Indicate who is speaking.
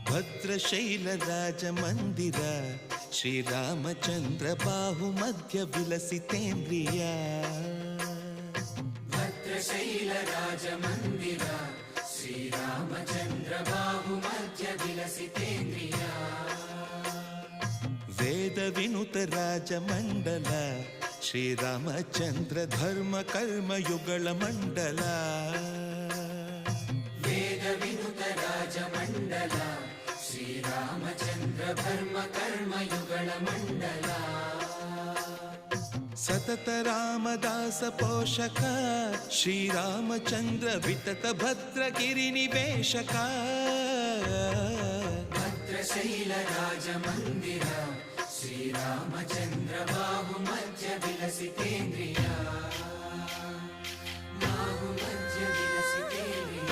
Speaker 1: ಭದ್ರಶೈಲ ರಾಜ ಮಂದಿರ ಶ್ರೀರಾಮಚಂದ್ರ ಬಾಹು ಮಧ್ಯ ವಿಲಸಿತೇಂದ್ರಿಯ
Speaker 2: ಭದ್ರಶೈಲ ರಾಜ ಮಂದಿರ ಶ್ರೀರಾಮಚಂದ್ರ ಬಾಹು ಮಧ್ಯ ವಿಲಸಿತೇಂದ್ರಿಯ
Speaker 1: ವೇದ ವಿನುತ ರಾಜ ಮಂಡಲ ಶ್ರೀರಾಮಚಂದ್ರ ಧರ್ಮ ಕರ್ಮ ಯುಗಳ ಮಂಡಲ
Speaker 2: ವೇದ ವಿನುತ ರಾಜ ಮಂಡಲ ಶ್ರೀರಾಮಚಂದ್ರ ಧರ್ಮ ಕರ್ಮ ಯುಗಳ ಮಂಡಲ
Speaker 1: ಸತತ ರಾಮದಾಸ ಪೋಷಕ ಶ್ರೀರಾಮಚಂದ್ರ ವಿತತ ಭದ್ರಗಿರಿ ನಿವೇಶಕ
Speaker 2: ಭದ್ರಶೈಲ ರಾಜ ಮಂದಿರ ಶ್ರೀರಾಮಚಂದ್ರ ಬಾಹು ಮಧ್ಯ ವಿಲಸಿತೇಂದ್ರಿಯ ಬಾಹು ಮಧ್ಯ ವಿಲಸಿತೇಂದ್ರಿಯ